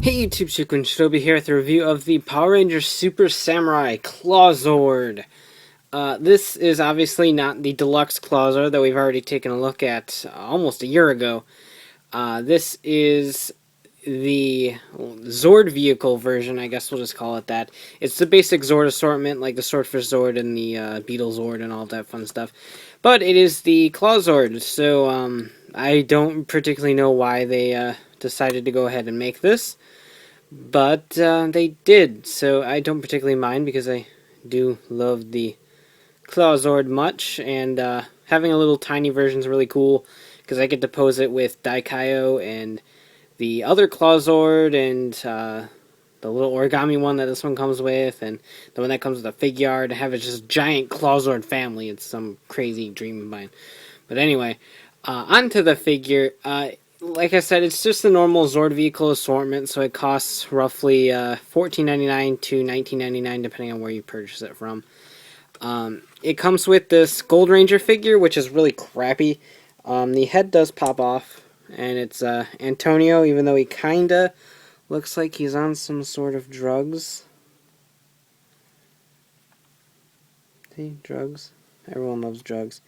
Hey YouTube, Shinobi here with a review of the Power Rangers Super Samurai ClawZord. This is obviously not the deluxe ClawZord that we've already taken a look at almost a year ago. This is the Zord Vehicle version, I guess we'll just call it that. It's the basic Zord assortment, like the Swordfish Zord and the Beetle Zord and all that fun stuff. But it is the ClawZord, so I don't particularly know why they decided to go ahead and make this. But they did, so I don't particularly mind because I do love the ClawZord much, and having a little tiny version is really cool because I get to pose it with Daikaio and the other ClawZord and the little Origami one that this one comes with, and the one that comes with a figure art, and have it just giant ClawZord family. It's some crazy dream of mine. But anyway, onto the figure. Like I said, it's just the normal Zord Vehicle assortment, so it costs roughly $14.99 to $19.99 depending on where you purchase it from. It comes with this Gold Ranger figure, which is really crappy. The head does pop off, and it's Antonio, even though he kinda looks like he's on some sort of drugs. See, drugs? Everyone loves drugs.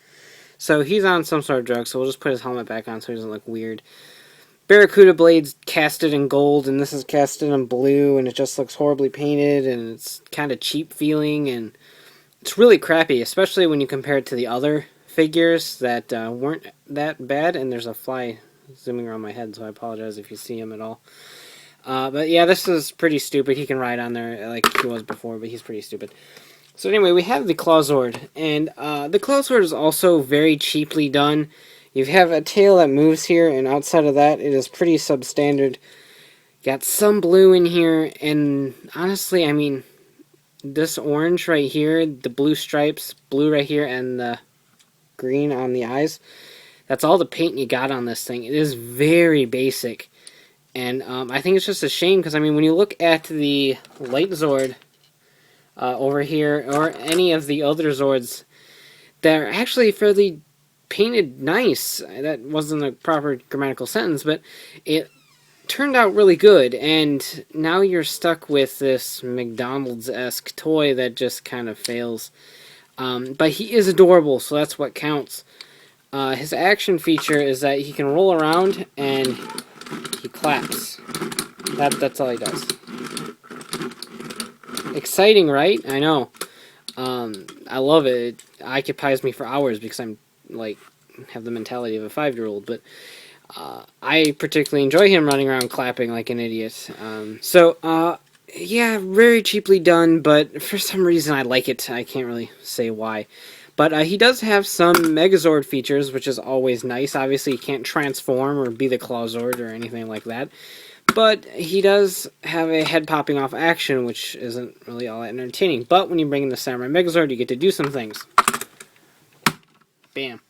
So he's on some sort of drug, so we'll just put his helmet back on so he doesn't look weird. Barracuda Blade's casted in gold, and this is casted in blue, and it just looks horribly painted, and it's kind of cheap feeling, and it's really crappy, especially when you compare it to the other figures that weren't that bad. And there's a fly zooming around my head, so I apologize if you see him at all. But yeah, this is pretty stupid. He can ride on there like he was before, but he's pretty stupid. So anyway, we have the ClawZord, and the ClawZord is also very cheaply done. You have a tail that moves here, and outside of that, it is pretty substandard. Got some blue in here, and honestly, I mean, this orange right here, the blue stripes, blue right here, and the green on the eyes, that's all the paint you got on this thing. It is very basic, and I think it's just a shame, because, I mean, when you look at the LightZord over here, or any of the other Zords, they're actually fairly painted nice. That wasn't a proper grammatical sentence, but it turned out really good, and now you're stuck with this McDonald's-esque toy that just kind of fails. But he is adorable, so that's what counts. His action feature is that he can roll around and he claps. That's all he does. Exciting, right? I know. I love it. It occupies me for hours because I'm like have the mentality of a 5-year-old, but I particularly enjoy him running around clapping like an idiot. Yeah, very cheaply done, but for some reason I like it. I can't really say why. But he does have some Megazord features, which is always nice. Obviously, he can't transform or be the ClawZord or anything like that. But he does have a head popping off action, which isn't really all that entertaining. But when you bring in the Samurai Megazord, you get to do some things. Bam.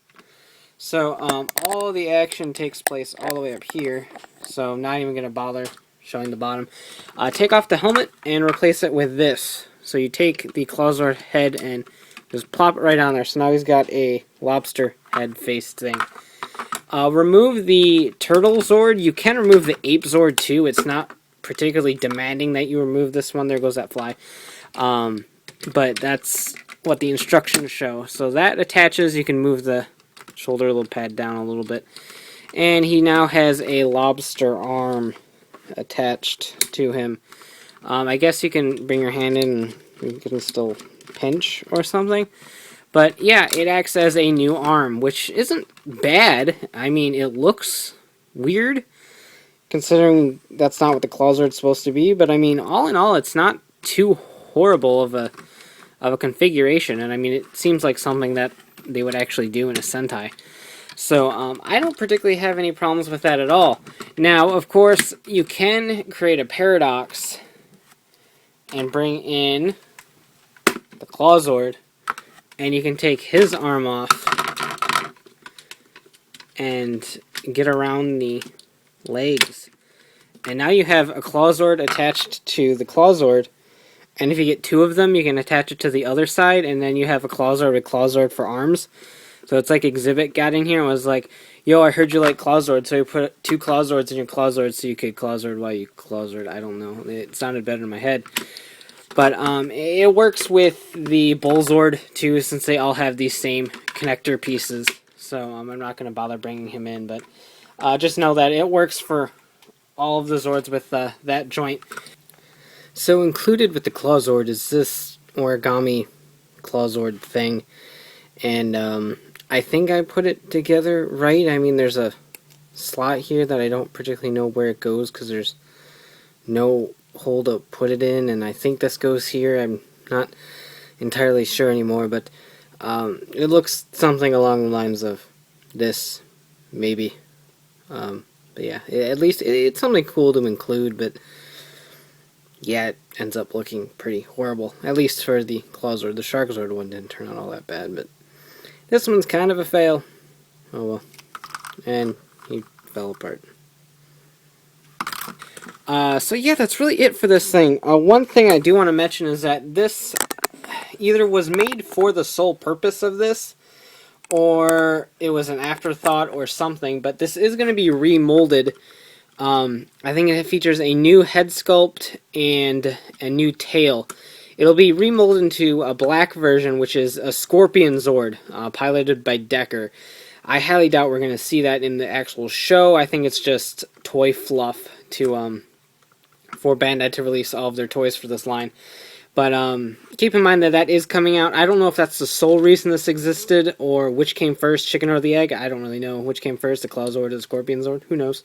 So, all the action takes place all the way up here. So, I'm not even going to bother showing the bottom. Take off the helmet and replace it with this. So, you take the ClawZord head and just plop it right on there. So, now he's got a lobster head face thing. Remove the Turtle Zord. You can remove the Ape Zord too. It's not particularly demanding that you remove this one. There goes that fly. But that's what the instructions show. So that attaches. You can move the shoulder little pad down a little bit. And he now has a lobster arm attached to him. I guess you can bring your hand in and you can still pinch or something. But yeah, it acts as a new arm, which isn't bad. I mean, it looks weird, considering that's not what the ClawZord's supposed to be. But I mean, all in all, it's not too horrible of a configuration. And I mean, it seems like something that they would actually do in a Sentai. So I don't particularly have any problems with that at all. Now, of course, you can create a paradox and bring in the ClawZord. And you can take his arm off and get around the legs. And now you have a ClawZord attached to the ClawZord. And if you get two of them, you can attach it to the other side. And then you have a ClawZord with ClawZord for arms. So it's like Exhibit got in here and was like, yo, I heard you like ClawZord, so you put 2 ClawZords in your ClawZord so you could ClawZord while you ClawZord. I don't know. It sounded better in my head. But it works with the Bullzord too, since they all have these same connector pieces. So I'm not going to bother bringing him in, but just know that it works for all of the Zords with that joint. So included with the ClawZord is this Origami ClawZord thing, and I think I put it together right. I mean, there's a slot here that I don't particularly know where it goes because there's no hole to put it in, and I think this goes here. I'm not entirely sure anymore, but it looks something along the lines of this, maybe. But yeah, at least it's something cool to include, but yeah, it ends up looking pretty horrible. At least for the ClawZord. The SharkZord one didn't turn out all that bad, but this one's kind of a fail. Oh well. And he fell apart. So yeah, that's really it for this thing. One thing I do want to mention is that this either was made for the sole purpose of this, or it was an afterthought or something, but this is going to be remolded. I think it features a new head sculpt and a new tail. It'll be remolded into a black version, which is a ScorpionZord, piloted by Deker. I highly doubt we're going to see that in the actual show. I think it's just toy fluff to for Bandai to release all of their toys for this line. But keep in mind that that is coming out. I don't know if that's the sole reason this existed, or which came first, chicken or the egg. I don't really know which came first, the ClawZord or the ScorpionZord. Who knows?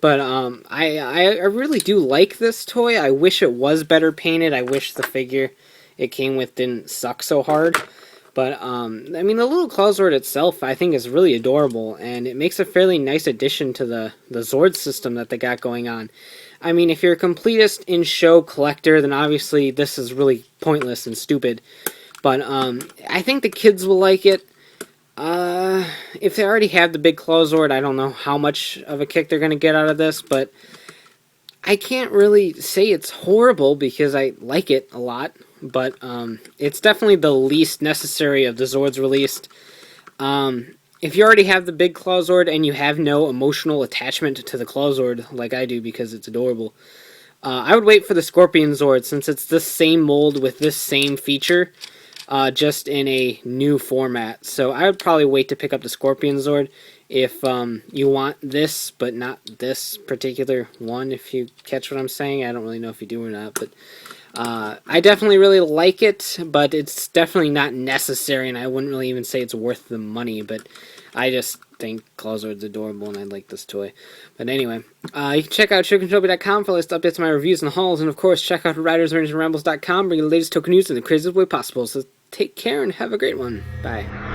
But I really do like this toy. I wish it was better painted. I wish the figure it came with didn't suck so hard. But, I mean, the little ClawZord itself, I think, is really adorable, and it makes a fairly nice addition to the Zord system that they got going on. I mean, if you're a completist in-show collector, then obviously this is really pointless and stupid. But, I think the kids will like it. If they already have the big ClawZord, I don't know how much of a kick they're going to get out of this, but I can't really say it's horrible because I like it a lot, but it's definitely the least necessary of the Zords released. If you already have the big ClawZord and you have no emotional attachment to the ClawZord, like I do because it's adorable, I would wait for the ScorpionZord since it's this same mold with this same feature, just in a new format. So I would probably wait to pick up the ScorpionZord if you want this, but not this particular one, if you catch what I'm saying. I don't really know if you do or not, but I definitely really like it, but it's definitely not necessary, and I wouldn't really even say it's worth the money, but I just think ClawZord's adorable, and I like this toy. But anyway, you can check out SharkZord.com for latest updates on my reviews and hauls, and of course, check out RidersRangersRambles.com, bringing the latest token news in the craziest way possible. So take care and have a great one. Bye.